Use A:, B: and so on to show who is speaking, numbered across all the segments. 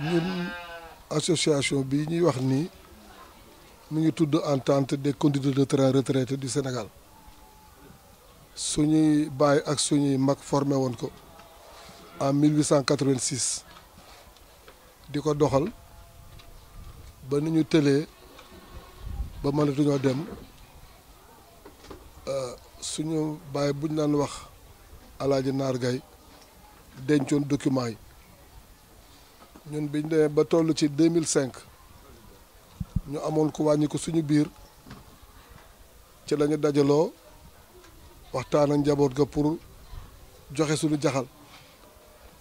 A: ñun association bi ñuy wax nii mu ngi tudd Entente des conducteurs de train retraités du Sénégal suñuy baay ak suñuy mag formé woon ko en 1886 di ko doxal ba ni ñu tëlee ba mënatuñoo dem suñu baay buñ daan wax Alaaji Naar Gay dencoon document yi ñun biñ demee ba toll ci 2005 ñu amoon ko wàññi ko suñu biir ci lañu dajaloo waxtaan ak njaboot ga pour joxe suñu jaxal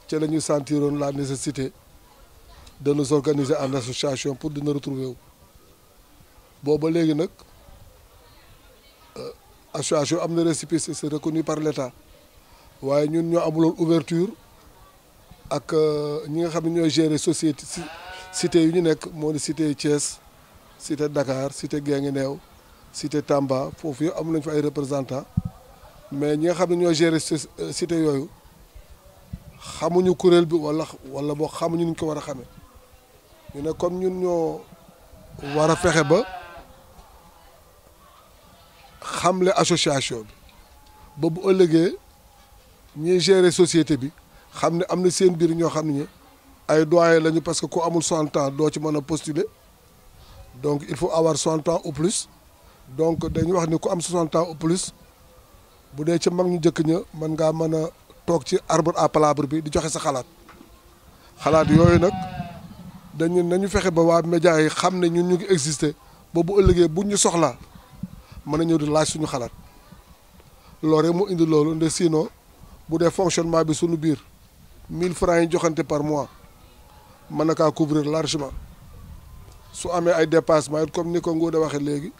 A: ci la ñu sentiroon la nécessité de nous organiser en association pour dina retrouver wu booba léegi nag association am na récépissé c'est reconnu par l'État waaye ñun ñoo amuloon ouverture ak ñi nga xam ne ñooy gérer société cité yu ñu nekk moo di cité Thiès cité Dakar cité Guinguinéo cité Tamba foofu yëpp am nañ fa ay représentants mais ñi nga xam ne ñooy gérer cité yooyu xamuñu kuréel bi wala boo xamuñu ñu ko war a xamee ñu ne comme ñun ñoo war a fexe ba xamle association bi ba bu ëllëgee ñiy gérer société bi xam ne am na seen biir ñoo xam ne ay doyen lañu parce que ku amul 60 ans doo ci mën a postuler donc il faut avoir 60 ans ou plus donc dañuy wax ni ku am 60 ans ou plus bu dee ci mag ñu njëkk ña mën ngaa mën a toog ci arbre à palabre bi di joxe sa xalaat yooyu nag nañu fexe ba waa média yi xam ne ñun ñu ngi exister ba bu ëllëgee buñ ñu soxlaa mën a ñëw di laaj suñu xalaat loolu rek mu indi loolu nde sinon bu dee fonctionnement bi suñu biir 1000 francs yi joxante par mois mën na kaa couvrir largement su amee ay dépassement comme ni ko Ngouda waxee léegi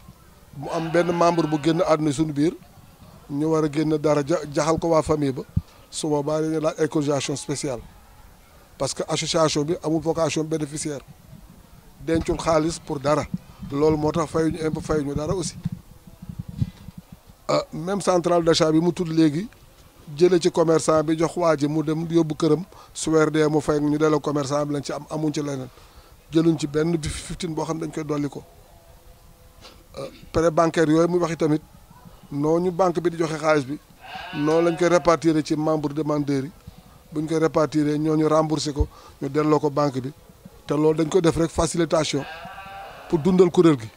A: mu am benn membre bu génn àdduna suñu biir ñu war a génn dara jaxal ko waa famille ba su boobaa dañuy laaj ay cotisation spéciale parce que association bi amul vocation bénéficiaire dencul xaalis pour dara loolu moo tax fayuñu impôt fayuñu dara aussi même centrale d'achat bi mu tudd léegi jëlee ci commerçant bi jox waa ji mu dem yóbbu këram su weer dee mu fay ñu delloo commerçant bi lañ ci am amuñ ci leneen jëluñ ci benn 15 boo xam dañ koy dolli ko prêt bancaire yooyu muy waxi tamit noonu banque bi di joxe xaalis bi noonu lañ koy répartir ci membre demandeurs yi buñ koy répartir ñooñu remboursé ko ñu delloo ko banque bi te loolu dañ ko def rek facilitation pour dundal kuréel gi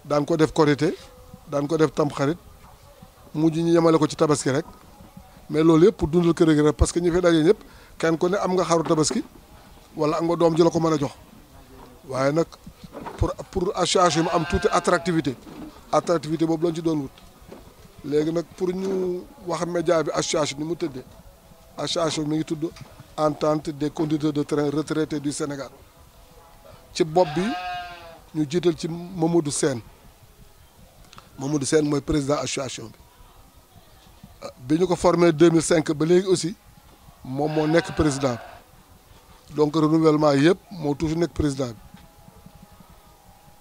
A: daan ko def Korité daan ko def Tamxarit mujj ñu yemale ko ci tabaski rek mais loolu yëpp pour dundal kuréel gi rek parce que ñi fi daje ñëpp kenn ku ne am nga xaru tabaski wala am nga doom ji la ko mën a jox waaye nag pour association bi am tuuti attractivité boobu lañ ci doon wut léegi nag pour ñu wax média bi association ni mu tëddee association mi ngi tudd Entente des conducteurs de train retraités du Sénégal ci bopp bi ñu jiital ci Mamadou Sène mooy président association bi ñu ko formé 2005 ba léegi aussi moom moo nekk président bi donc renouvellement yëpp moo toujours nekk président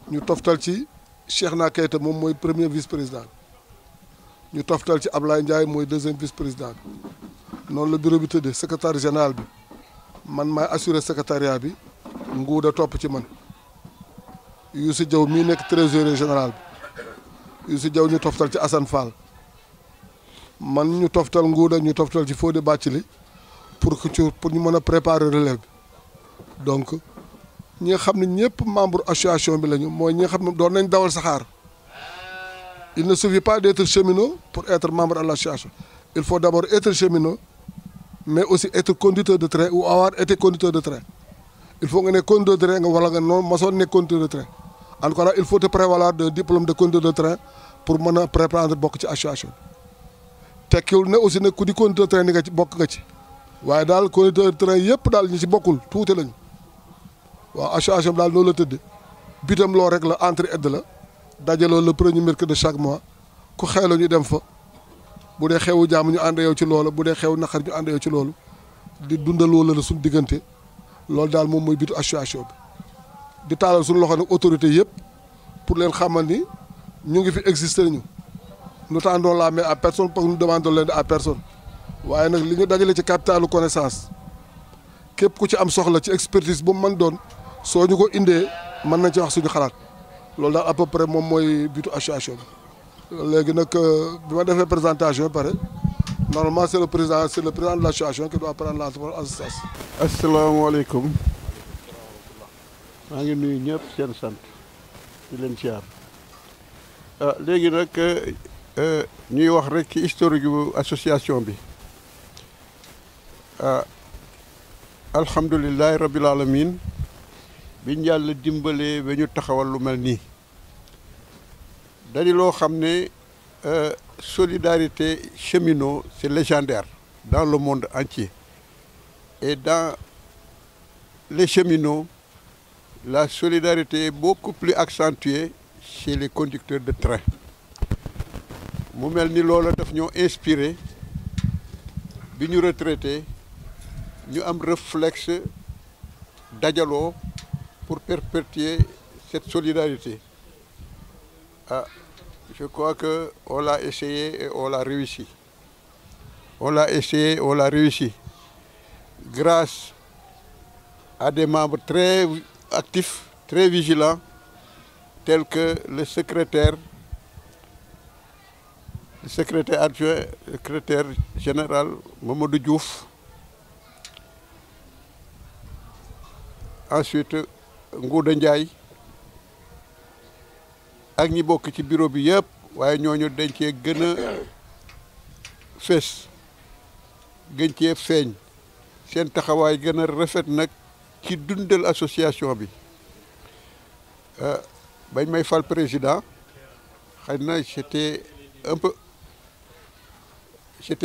A: bi ñu toftal ci Cheikhna Keita moom mooy premier vice président bi ñu toftal ci Ablaye Ndiaye mooy deuxième vice président bi noonu la bureau bi tëddee secrétaire général bi man maay assuré secrétariat bi Ngouda topp ci man Youssou Diaw mii nekk trésorier général bi Youssou Diaw ñu toftal ci Assane Fall man ñu toftal Ngouda ñu toftal ci Fodé Bathily pour ñu mën a préparer relève bi donc ñi nga xam ne ñëpp membre association bi lañu mooy ñi nga xam ne doon nañ dawal saxaar il ne suffit pas d'être cheminot pour être membre de l'association il faut d'abord être cheminot mais aussi être conducteur de train ou avoir été conducteur de train il faut nga ne conducteur de train nga wala nga noonu masoon nekk conducteur de train en tout cas il faut te prévaloir de diplôme de conducteur de train pour mën a préprendre bokk ci association tekkiwul ne aussi ne ku di conducteur de train ni nga ci bokk nga ci waaye daal conducteur de train yëpp daal ñu ci bokkul tuuti lañu waaw association bi daal noonu la tëdd bitam loo rek la entre aide la dajaloo le premier mercredi de chaque mois ku xew la ñu dem fa bu dee xewu jàmm ñu ànd yow ci loolu bu dee xew naqar ñu ànd yow ci loolu di dundal wala la suñu diggante loolu daal moom mooy bitu association bi di taalal suñu loxo nag autorité yëpp pour leen xamal ni ñu ngi fi existé nañu nous tendons la main à personne parce que nous demandons l'aide à personne waaye nag li ñu dajale ci capitalu connaissance képp ku ci am soxla ci expertise bu mu mën doon soo ñu ko indee mën nañ ci wax suñu xalaat loolu daal à peu près moom mooy bitu association bi. léegi nag bi ma defee présentation ba pare normalement c'est le président de l'association qui doit prendre la assistance.
B: asalaamaaleykum maa ngi nuyu ñëpp seen sant di leen siyaar léegi nag ñuy wax rek ci historique bu association bi alhamdulilahi rabbil alamin biñ yàlla dimbalee ba ñu taxawal lu mel nii dañu loo xam ne solidarité cheminot c'est légendaire dans le monde entier et dans les cheminots la solidarité est beaucoup plus accentuée chez les conducteurs de train mu mel ni loolu daf ñoo inspiré bi ñu retraité ñu am réflexe dajaloo pour perpétuer cette solidarité. Je crois que on l'a essayé et on l'a réussi. On l'a essayé et on l'a réussi. Grâce à des membres très actifs, très vigilants, tels que le secrétaire adjoint, le secrétaire général Mamadou Diouf. Ensuite, Ngouda Ndiaye ak ñi bokk ci bureau bi yëpp waaye ñooñu dañ cee gën a fés gën cee feeñ seen taxawaay gën a rafet nag ci dundal association bi bañ may fal président xëy na j'étais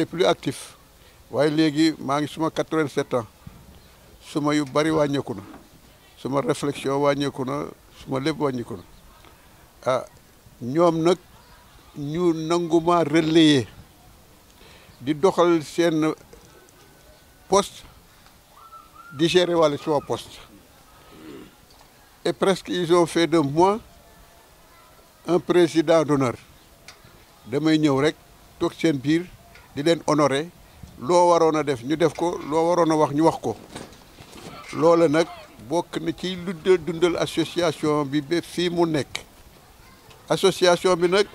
B: plus actif waaye léegi maa ngi suma 87 ans suma yu bari wàññeeku na suma réflexion wàññeeku na suma lépp wàññeeku na ñoom nag ñu nanguma relayer di doxal seen poste di gérer wàllu suma poste et presque ils ont fait de moi un président d'honneur damay ñëw rek toog seen biir di leen honorer loo waroon a def ñu def ko loo waroon a wax ñu wax ko loola nag bokk na ci lu dundal association bi ba fii mu nekk association bi nag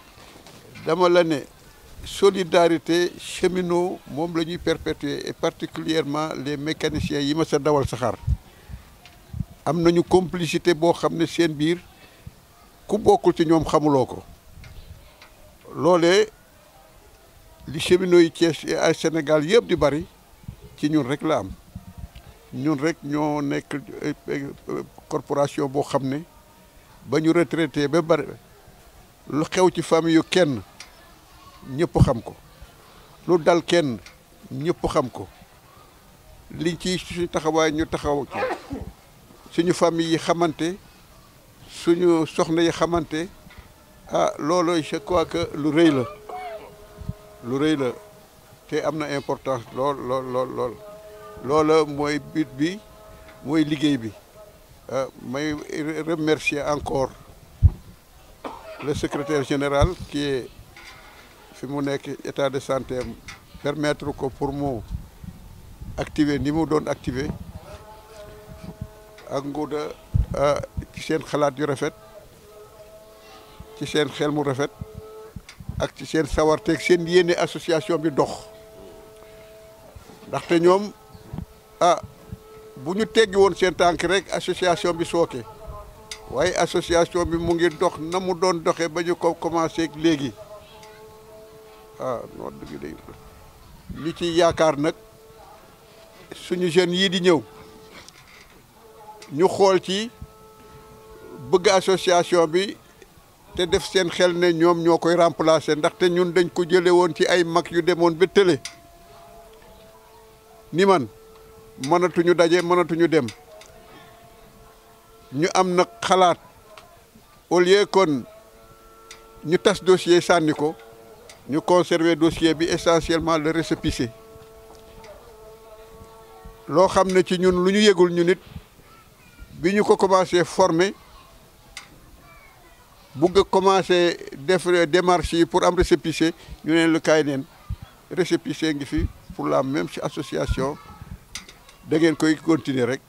B: dama la ne solidarité cheminot moom la ñuy perpétuer et particulièrement les mécaniciens yi ma sa dawal saxaar am nañu complicité boo xam ne seen biir ku bokkul ci ñoom xamuloo ko loolee li cheminot yi Thiès ay Sénégal yëpp di bari ci ñun rek la am ñun rek ñoo nekk corporation boo xam ne ba ñu retraité ba bari lu xew ci famille yu kenn ñëpp xam ko lu dal kenn ñëpp xam ko liñ ci suñu taxawaay ñu taxaw ci suñu famille yi xamante suñu soxna yi xamante loolu je crois que lu rëy la te am na importance lool loola mooy but bi mooy liggéey bi may remercier encore le secrétaire général qui est fi mu nekk état de santé permettre ko pour mu activer ni mu doon activer ak Ngouda ci seen xalaat yu rafet ci seen xel mu rafet ak ci seen sawarteeg seen yéene association bi dox ndaxte ñoom bu ñu teggi woon seen tànk rek association bi sooke waaye association bi mu ngi dox na mu doon doxee ba ñu ko commencé léegi noonu dëgg day li ci yaakaar nag suñu jeunes yii di ñëw ñu xool ci bëgg association bi te def seen xel ne ñoom ñoo koy remplacer ndaxte ñun dañ ko jële woon ci ay mag yu demoon ba tële ni man mënatuñu daje mënatuñu dem ñu am nag xalaat au lieu kon ñu tas dossier sànni ko ñu conserver dossier bi essentiellement le récépissé loo xam ne ci ñun lu ñu yëgul ñu nit bi ñu ko commencé former bugg a commencé def démarche yi pour am récépissé ñu neen lu kaay neen récépissé ngi fi pour la même ci association da ngeen koy continuer rek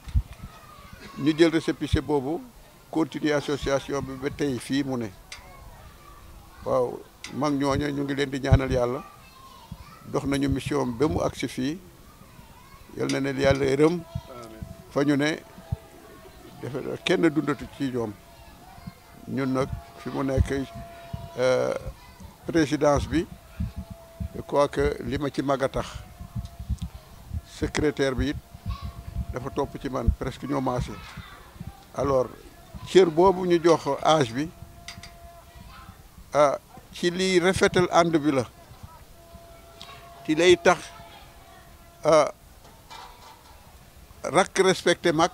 B: ñu jël récépissé boobu continuer association bi ba tey fii mu ne waaw mag ñooñu ñu ngi leen di ñaanal yàlla dox nañu mission ba mu agsi fii yal na leen yàlla yërëm fa ñu ne defe kenn dundatu ci ñoom ñun nag fi mu nekk présidence bi je crois que li ma ci mag a tax secrétaire bi it dafa topp ci man presque ñoo maase alors cër boobu ñu jox âge bi ci liy rafetal ànd bi la ci lay tax rakk respecté mag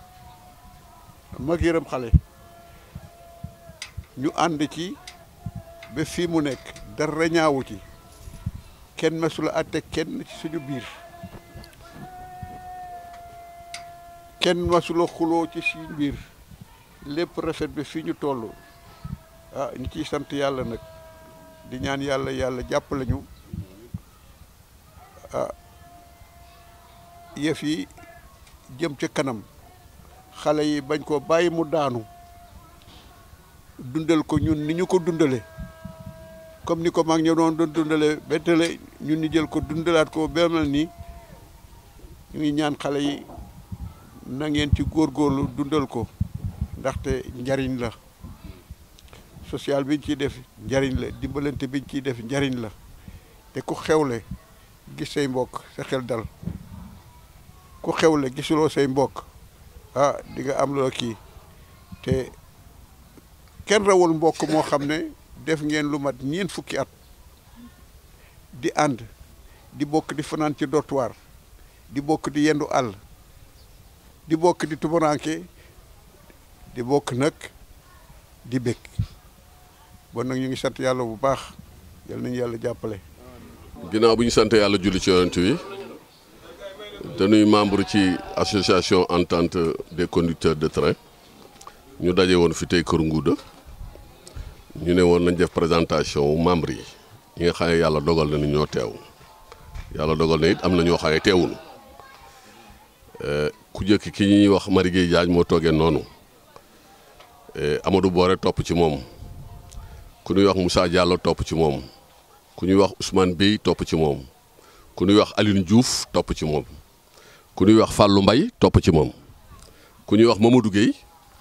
B: yërëm xale ñu ànd ci ba fii mu nekk dara ñaawu ci kenn masula àtte kenn ci suñu biir kenn masula xuloo ci suñu biir lépp rafet ba fii ñu toll ñu ciy sant yàlla nag di ñaan yàlla jàppale ñu yëf yi jëm ca kanam xale yi bañ ko bàyyi mu daanu dundal ko ñun ni ñu ko dundale comme ni ko mag ñoo doon dundale bettale ñun ñu jël ko dundalaat ko ba mel nii ñu ngi ñaan xale yi na ngeen ci góorgóorlu dundal ko ndaxte njariñ la social biñ ciy def njariñ la dimbalante biñ ciy def njariñ la te ku xewle gis say mbokk sa xel dal ku xewle gisuloo say mbokk di nga am loo kii te kenn rawul mbokk moo xam ne def ngeen lu mat ñeent fukki at di ànd di bokk di fanaan ci dortoir di bokk di yendu àll di bokk di tumuranke di bokk nag di bég bon nag ñu ngi sant yàlla bu baax yal nañu yàlla jàppale.
C: ginnaaw bu ñu sant yàlla julli ci yonent wi dañuy membre ci association entente des conducteurs de train ñu daje woon fi tey Kër Ngouda ñu ne woon nañ def présentation wu membre yi ñi nga xam ne yàlla dogal na ni ñoo teew yàlla dogal na it am na ñoo xam ne teewuñu ku jëkk ki ñuy wax Marie Gueye Diagne moo toogee noonu Amadou Boore topp ci moom ku ñuy wax Moussa Diallo topp ci moom ku ñuy wax Ousmane Bey topp ci moom ku ñuy wax Aline Diouf topp ci moom ku ñuy wax Fallou Mbaye topp ci moom ku ñuy wax Mamadou Gueye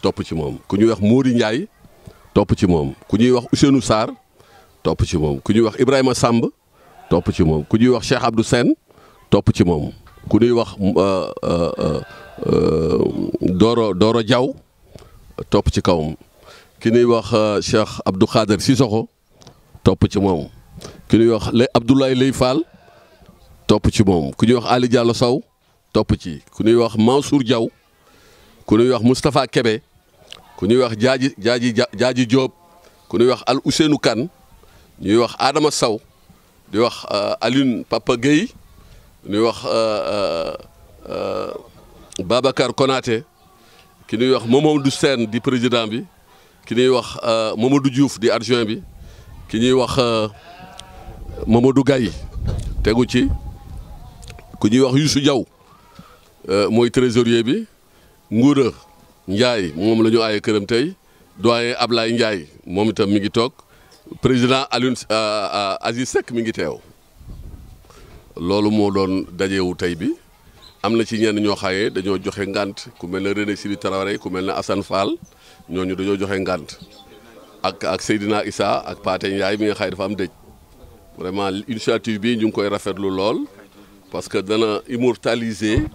C: topp ci moom ku ñuy wax Mori Ndiaye topp ci moom ku ñuy wax Ousseynou Sarr topp ci moom ku ñuy wax Ibrahima Samb topp ci moom ku ñuy wax Cheikh Abdou Sène topp ci moom ku ñuy wax Doro Diaw topp ci kawam ki ñuy wax Cheikh Abdou Khader Sissoko topp ci moom ki ñuy wax Abdoulaye Lay Fall topp ci moom ku ñuy wax Ali Diallo Sow topp ci ku ñuy wax Mansour Diaw ku ñuy wax Moustapha Kébé ku ñuy wax Jaaji Diop ku ñuy wax Al Ousseynou Kane ñuy wax Adama Sow di wax Alioune Papa Gueye ñuy wax Babacar Konaté ki ñuy wax Mamadou Sène di président bi ki ñuy wax Mamadou Diouf di adjoint bi ki ñuy wax Mamadou Gaye tegu ci ku ñuy wax Youssou Diaw mooy trésorier bi Ngouda Ndiaye moom la ñu aaye këram tey doyen Ablaye Ndiaye moom itam mi ngi toog président Alioune Aziz Seck mi ngi teew loolu moo doon dajewu tey bi am na ci ñenn ñoo xaye dañoo joxe ngant ku mel ne René Sili Traoré ku mel ne Assane Fall ñooñu dañoo joxe ngant ak Seydina Issa ak Pathé Ndiaye mi nga xaye dafa am dëj vraiment initiative bi ñu ngi koy rafetlu lool parce que dana immortaliser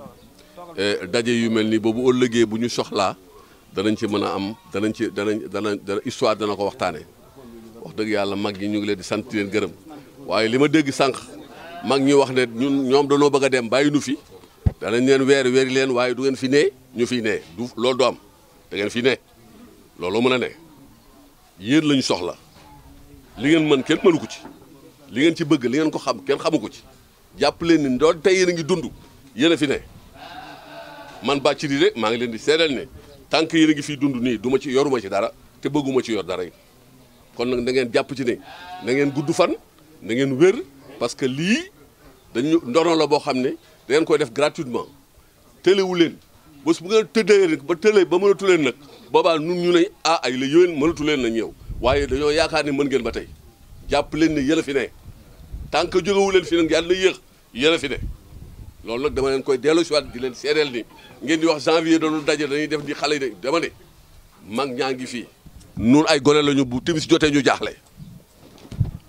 C: daje yu mel ni boobu ëllëgee bu ñu soxlaa danañ ci mën a am dana histoire dana ko waxtaane wax dëgg yàlla mag ñi ñu ngi leen di sant leen gërëm waaye li ma dégg sànq mag ñi wax ne ñoom dañoo bëgg a dem bàyyi nu fi danañ leen weeri leen waaye du ngeen fi ne ñu fi ne du loolu du am da ngeen fi ne loolu mën a ne yéen lañu soxla li ngeen mën kenn mënu ko ci li ngeen ci bëgg li ngeen ko xam kenn xamu ko ci jàpp leen ni doon tey yéen a ngi dund yéen a fi ne man Bathily de maa ngi leen di seedal ne tant que yéen a ngi fiy dund nii du ma ci yoruma ci dara te bëgguma ci yor dara yi kon nag da ngeen jàpp ci ne na ngeen gudd fan na ngeen wér parce que lii dañu ndono la boo xam ne da ngeen koy def gratuitement tëlewu leen bés bu ngeen tëddee rek ba tëlee ba mënatu leen nag boobaa nun ñu ne ay la yowén mënatu leen na ñëw waaye dañoo yaakaar ne mën ngeen ba tey jàpp leen ne yéen a fi ne tant que jógewu leen fi nag yàlla na yéex yéen a fi ne loolu nag dama leen koy delloo si waat di leen seedeel ni ngeen di wax janvier dañu daje dañuy def di xale yi dama ne mag ñaa ngi fii nun ay gone lañu bu timis jotee ñu jaaxle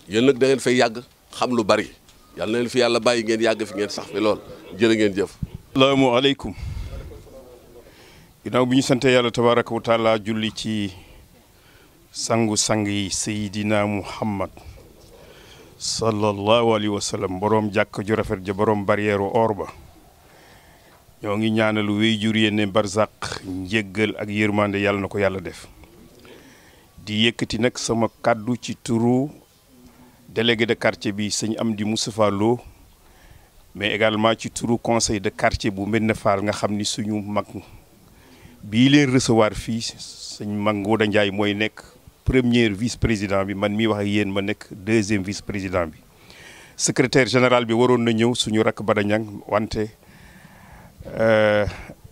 C: yéen nag da ngeen fay yàgg xam lu bari yàlla na leen fi yàlla bàyyi ngeen yàgg fi ngeen sax fi lool jërë ngeen jëf.
D: asalaamaaleykum ginnaaw bi ñu sante yàlla tabaraka wa taala julli ci sangu-sang yi Seydina Muhammad sallallahu alayhi wa sallam boroom jàkk ju rafet ja boroom barrière or ba ñoo ngi ñaanalu wéy jur yéene barzaq njéggal ak yërmande yàlla na ko yàlla def di yëkkati nag sama kàddu ci turu délégué de quartier bi sëñ Amdi Moustapha Lo mais également ci turu conseil de quartier bu Médina Fall nga xam ni suñu mag bii leen recevoir fii sëñ mag Ngouda Ndiaye mooy nekk premier vice président bi man mii wax ak yéen ma nekk deuxième vice président bi secrétaire général bi waroon na ñëw suñu rakk Bada Niang wante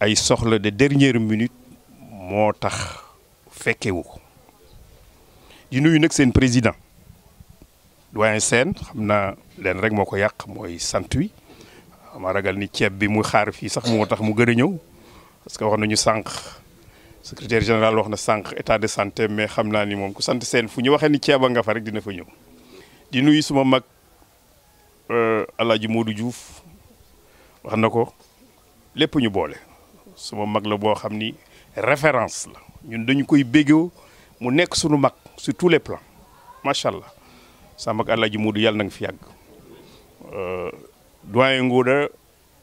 D: ay soxla de dernière minute moo tax fekkewu ko di nuyu nag seen président doyen Sène xam naa leen rek moo ko yàq mooy sant wi ma ragal ni ceeb bi mu xaar fii sax moo tax mu gën a ñëw parce que wax nañu sànq secrétaire général wax na sànq état de santé mais xam naa ni moom ku sant Sène fu ñu waxee ni ceeba nga fa rek dina fa ñëw di nuyu suma mag Alaaji Modou Diouf wax na ko lépp ñu boole suma mag la boo xam ni référence la ñun dañu koy béggoo mu nekk suñu mag sur tous les plans macha allah sa mag Alaaji Modou yàlla na nga fi yàgg doyen Ngouda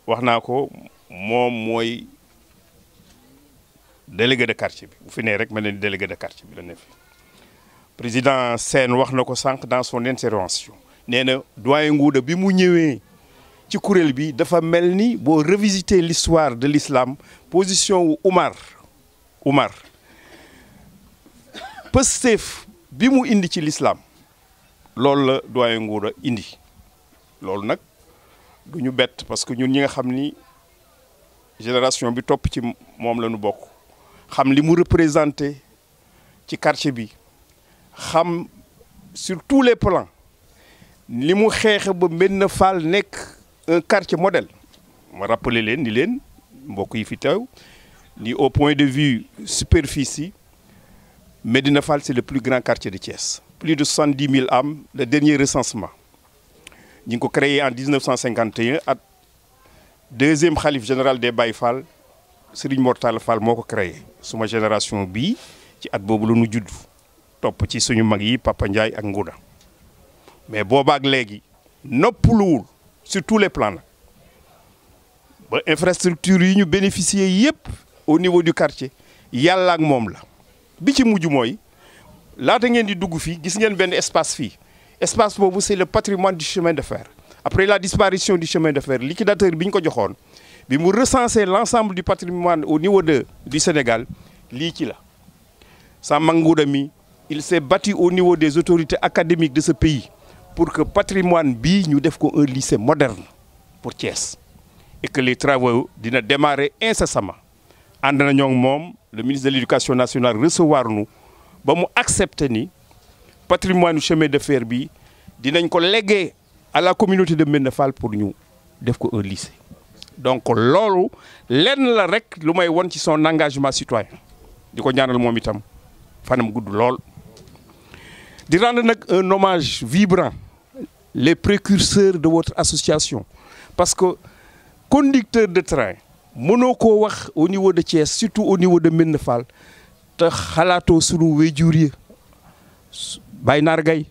D: wax naa ko moom mooy délégué de quartier bi bu fi nee rek mel ni délégué de quartier bi la ne fi président Sène wax na ko sànq dans son intervention nee na doyen Ngouda bi mu ñëwee ci kuréel bi dafa mel ni boo revisiter l'histoire de l'islam position wu Umar Pastef bi mu indi ci l'islam loolu la doyen Ngouda indi loolu nag du ñu bett parce que ñun ñi nga xam ni génération bi topp ci moom la ñu bokk xam li mu représenté ci quartier bi xam sur tous les plans li mu xeexe ba Médina Fall nekk un quartier modèle ma rappelé leen ni leen mbokk yi fi teew ni au point de vue superficie Médina Fall c'est le plus grand quartier de Thiès plus de 70 000 âmes le dernier recensement ñi ngi ko créé en 1951 at deuxième xalif général des Baye Fall Serigne Mortala Fall moo ko créé suma génération bii ci at boobu la ñu judd topp ci suñu mag yi Papa Ndiaye ak Ngouda mais boobaak léegi noppaluwul sur tous les plans nag ba infrastructure yi ñu bénéficier yépp au niveau du quartier yàlla ak moom la bi ci mujj mooy laata ngeen di dugg fii gis ngeen benn espace fii espace boobu c'est le patrimoine du chemin de fer après la disparition du chemin de fer liquidateur bi ñu ko joxoon bi mu recenser l'ensemble du patrimoine au niveau du Sénégal lii ci la sa mag Ngouda mi il s'est battu au niveau des autorités académiques de ce pays pour que patrimoine bii ñu def ko un lycée moderne pour Thiès et que les travaux dina démarrer incessamment ànd na ñoo moom le ministre de l'éducation nationale recevoir nu ba mu accepter ni patrimoine chemin de fer bi dinañ ko léguer à la communauté de Médina Fall pour ñu def ko un lycée donc loolu lenn la rek lu may won ci son engagement citoyen di ko ñaanal moom itam fanam gudd lool di rendre nag un hommage vibrant les précurseurs de votre association parce que conducteur de train mënoo koo wax au niveau de Thiès surtout au niveau de Médina Fall te xalaatoo sunu wéjur yi Baye Naar Gaye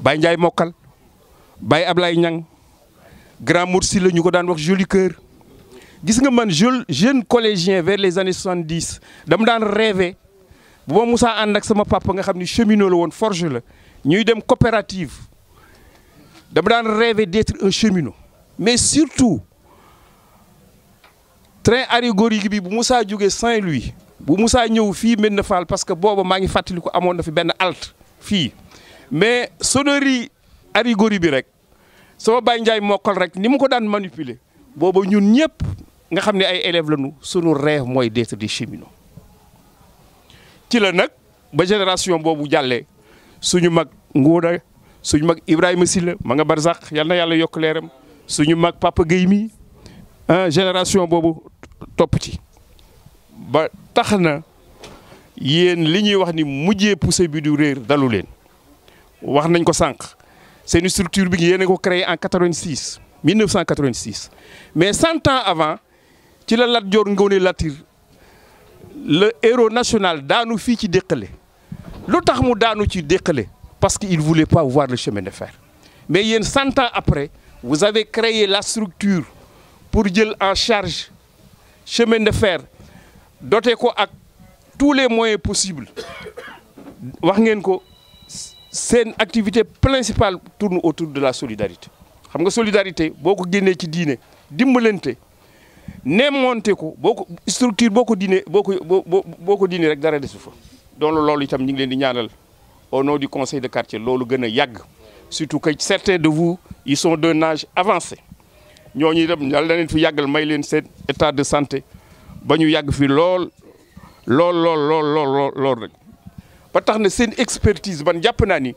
D: Baye Ndiaye Mokkal Baye Ablaye Niang Grand Moursi la ñu ko daan wax joli cœur gis nga man jeune collégien vers les années 70 dama daan rêver bu ma musaa ànd ak sama papa nga xam ni cheminot la woon forge la ñuy dem coopérative dama daan rêver d'être un cheminot mais surtout train allégorique bi bu musaa jógee Saint-Louis bu Moussa ñëw fii Médina Fall parce que booba maa ngi fàttali ko amoon na fi benn halte fii mais sonnerie arigori bi rek sama Baye Ndiaye mokkal rek ni mu ko daan manipuler booba ñun ñëpp nga xam ne ay élèves lañu sunu rêve mooy d'être des cheminots ci la nag ba génération boobu jàllee suñu mag Ngouda suñu mag Ibrahima Sylla ma nga barzak yal na yàlla yokk leeram suñu mag Papa Guèye mi génération boobu topp ci ba tax na yéen li ñuy wax ni mujjee poussé bi du réer dalu leen wax nañ ko sànq seen structure bi yéen a ko créé en 1986 mais 100 ans avant ci la Lat Dior Ngoné Latyr le héros national daanu fii ci Dékheulé lu tax mu daanu ci Dékheulé parce que il voulait pas voir le chemin de fer mais yéen 100 ans après vous avez créé la structure pour jël en charge chemin de fer doté ko ak tous les moyens possibles wax ngeen ko seen activité principale tourne autour de la solidarité xam nga solidarité boo ko génnee ci diine dimbalante neemonte ko boo ko structure boo ko diine boo ko diine rek dara desu fa donc loolu itam ñu ngi leen di ñaanal au nom du conseil de quartier loolu gën a yàgg surtout que certains de vous ils sont d'un âge avancé ñooñu itam yàlla na leen fi yàggal may leen seen état de santé ba ñu yàgg fi lool rek ba tax na seen expertise ban jàpp naa ni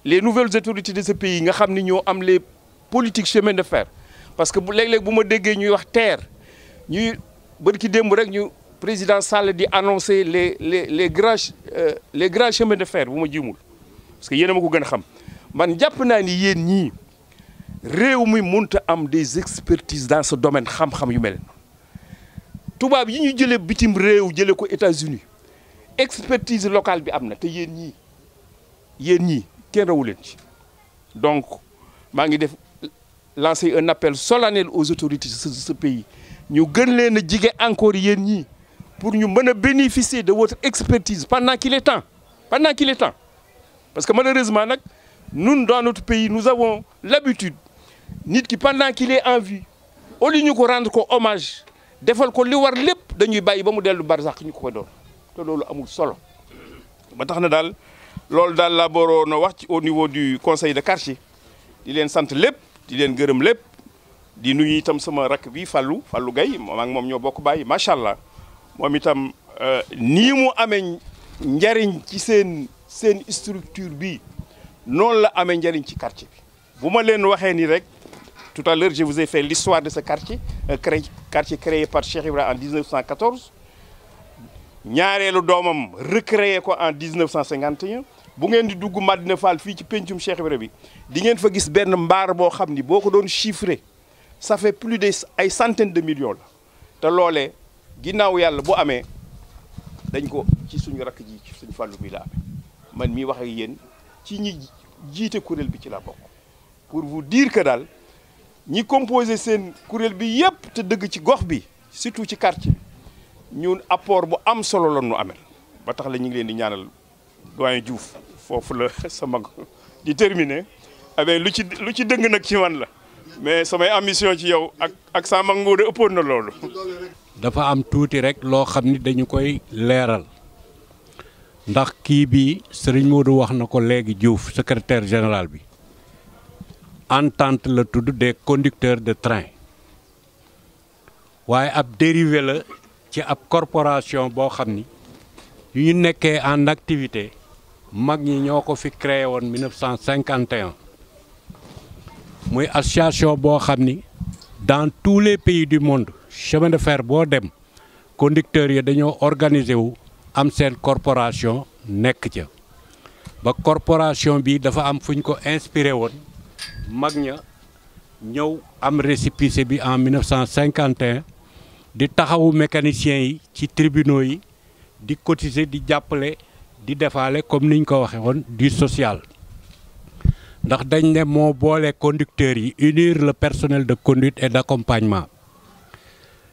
D: les nouvelles autorités de ce pays nga xam ni ñoo am les politiques chemin de fer parce que léeg-léeg bu ma déggee ñuy wax TER ñuy bërki démb rek ñu président Sall di annoncer les grands chemins de fer bu ma jiwmul parce que yéen a ma ko gën a xam man jàpp naa ni yéen ñii réew mi mënut a am des expertises dans ce domaine xam-xam yu mel tubaab yi ñu jëlee bitim réew jëlee ko États-Unis expertise locale bi am na te yéen ñii kenn rawu leen ci donc maa ngi def lancer un appel solennel aux autorités de ce pays ñu gën leen a jige encore yéen ñii pour ñu mën a bénéficier de votre expertise pendant qu'il est temps parce que malheureusement nag nous dans notre pays nous avons l'habitude nit ki pendant qu'il est en vie au lieu ñu ko rendre ko hommage defal ko li war lépp dañuy bàyyi ba mu dellu barzak ñu ko doon te loolu amul solo ba tax na daal loolu daal la boroon a wax ci au niveau du conseil de quartier di leen sant lépp di leen gërëm lépp di nuyu itam sama rakk bi Fallou Gaye moom ak moom ñoo bokk bàyyi macha allah moom itam nii mu amee njariñ ci seen structure bi noonu la amee njariñ ci quartier bi bu ma leen waxee ni rek tout à l'heure je vous ai fait l'histoire de ce quartier quartier créé par Cheikh Ibra en 1914 ñaareelu doomam recréé ko en 1951 bu ngeen di dugg Madina Fall fii ci pencum Cheikh Ibra bi di ngeen fa gis benn mbaar boo xam ni boo ko doon chiffré ça fait plus de ay centaines de millions la te loolee ginnaaw yàlla bu amee dañ ko ci suñu rakk ji ci suñu fàllu bi la amee man mii wax ak yéen ci ñi jiite kuréel bi ci la bokk pour vous dire que daal ñi composé seen kuréel bi yépp te dëgg ci gox bi surtout ci quartier bi ñun apport bu am solo la ñu amel ba tax la ñu ngi leen di ñaanal doyen Diouf foofu la sama di terminer avec lu ci dëng nag ci man la mais samay ambition ci yow ak sama Ngouda ëppoon na loolu.
E: dafa am tuuti rek loo xam ni dañu koy leeral ndax kii bi Serigne Modou wax na ko léegi Diouf secrétaire général bi entente la tudd des conducteurs de train waaye ab dérivé la ci ab corporation boo xam ni yu ñu nekkee en activité mag ñi ñoo ko fi créé woon 1951 muy association boo xam ni dans tous les pays du monde chemin de fer boo dem conducteurs yi dañoo organiser wu am seen corporation nekk ca ba corporation bi dafa am fu ñu ko inspiré woon mag ña ñëw am récépissé bi en 1951 di taxawu mécaniciens yi ci tribunaux yi di cotiser di jàppale di defaale comme niñ ko waxee woon du social ndax dañ ne moo boole conducteurs yi unir le personnel de conduite et d'accompagnement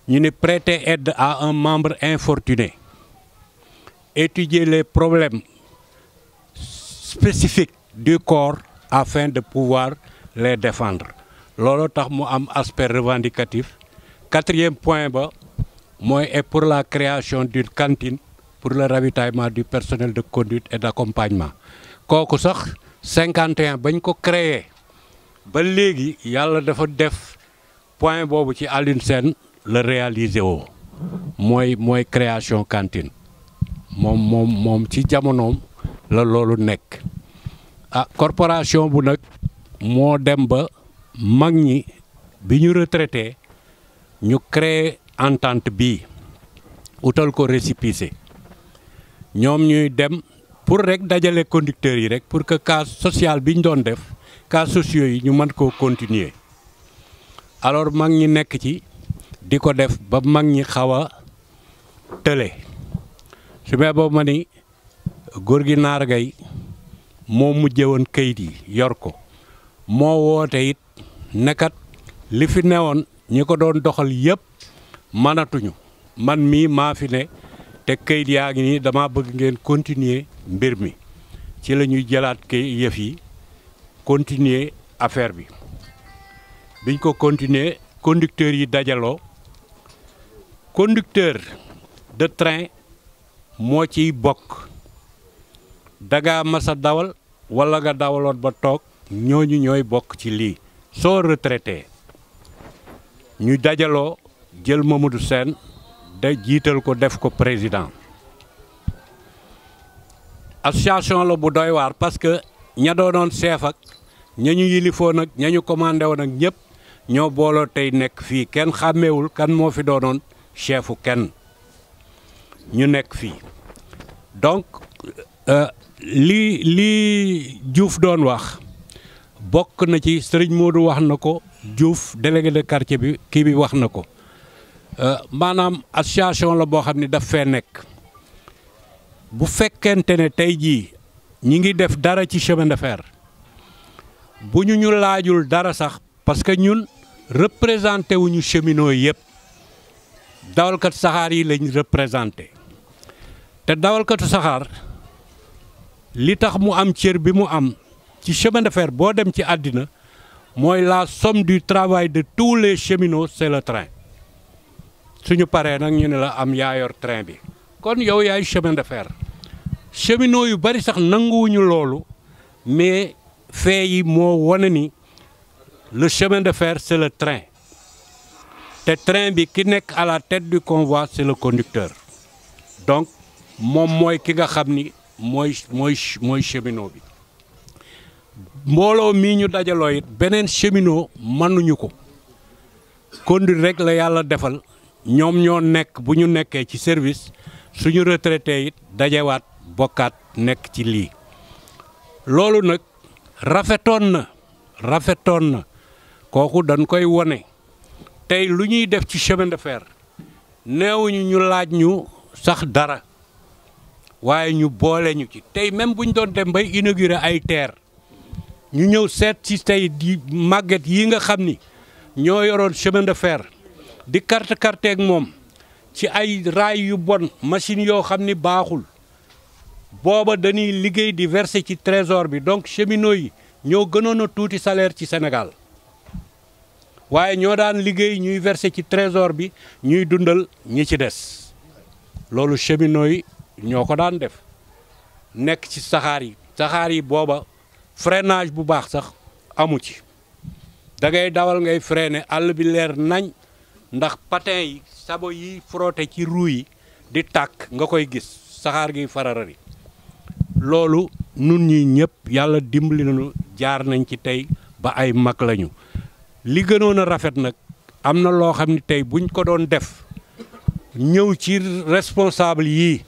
E: ñu ne prêter aide à un membre infortuné étudier les problèmes spécifiques du corps afin de pouvoir les défendre loolu tax mu am aspect revendicatif 4e point ba et pour la création d'une cantine pour le ravitaillement du personnel de conduite et d'accompagnement kooku sax 51 bañ ko créé ba léegi yàlla dafa def point boobu ci Alioune Sène la réaliser woo mooy création cantine moom ci jamonoom la loolu nekk corporation bu nag moo dem ba mag ñi bi ñu retraité ñu créé entente bii utal ko récépissé ñoom ñuy dem pour rek dajale conducteurs yi rek pour que cas social bi ñu doon def cas sociaux yi ñu mën koo continuer alors mag ñi nekk ci di ko def ba mag ñi xaw a tële su mee boobu ma ni góor gi Naar Gay moo mujje woon kayit yi yor ko moo woote it nekkat li fi newoon ñi ko doon doxal yëpp mënatuñu man mii maa fi ne te kayit yaa ngi nii dama bëgg ngeen continuer mbir mi ci la ñuy jëlaat kay yëf yi continuer affaire bi biñ ko continuer conducteurs yi dajaloo conducteur de train moo ciy bokk daga masa dawal wala nga dawaloon ba toog ñooñu ñooy bokk ci lii soo retraité ñu dajaloo jël Mamadou Sène da jiital ko def ko président association la bu doy waar parce que ña doonoon chef ak ña ñu yilifoon ak ña ñu commandé woon ak ñëpp ñoo booloo tey nekk fii kenn xàmmeewul kan moo fi doonoon chefu kenn ñu nekk fii donc lii Diouf doon wax bokk na ci Serigne Modou wax na ko Diouf délégué de quartier bi kii bi wax na ko maanaam association la boo xam ne daf fee nekk bu fekkente ne tey jii ñi ngi def dara ci chemin de fer bu ñu laajul dara sax parce que ñun représenté wuñu cheminots yëpp dawalkat saxaar yi lañ représenté te dawalkatu saxaar li tax mu am cër bi mu am ci chemin de fer boo dem ci àddina mooy la somme du travail de tous les cheminots c'est le train suñu paree nag ñu ne la am yaa yor train bi kon yow yaay chemin de fer cheminots yu bari sax nanguwuñu loolu mais fee yi moo wane ni le chemin de fer c'est le train te train bi ki nekk à la tête du convoi c'est le conducteur donc moom mooy ki nga xam ni mooy cheminot bi mbooloo mii ñu dajaloo it beneen cheminot mënuñu ko conduire rek la yàlla defal ñoom ñoo nekk bu ñu nekkee ci service suñu retraité it dajewaat bokkaat nekk ci lii loolu nag rafetoon na kooku dañ koy wone tey lu ñuy def ci chemin de fer neewuñu ñu laaj ñu sax dara waaye ñu boole ñu ci tey même bu ñu doon dem bay inaugurer ay terre ñu ñëw seet ci tey di màgget yi nga xam ni ñoo yoroon chemin de fer di carte ak moom ci ay raay yu bon machine yoo xam ni baaxul booba dañuy liggéey di verser ci trésor bi donc cheminots yi ñoo gënoon a tuuti salaire ci Sénégal waaye ñoo daan liggéey ñuy verser ci trésor bi ñuy dundal ñi ci des loolu cheminots yi ñoo ko daan def nekk ci saxaar yi booba freinage bu baax sax amu ci da ngay dawal ngay freiner àll bi leer nañ ndax patin yi sabo yi frotté ci roue yi di tàkk nga koy gis saxaar gi fararari loolu nun ñi ñëpp yàlla dimbali nañu jaar nañ ci tey ba ay mag lañu li gënoon a rafet nag am na loo xam ne tey buñ ko doon def ñëw ci responsable yii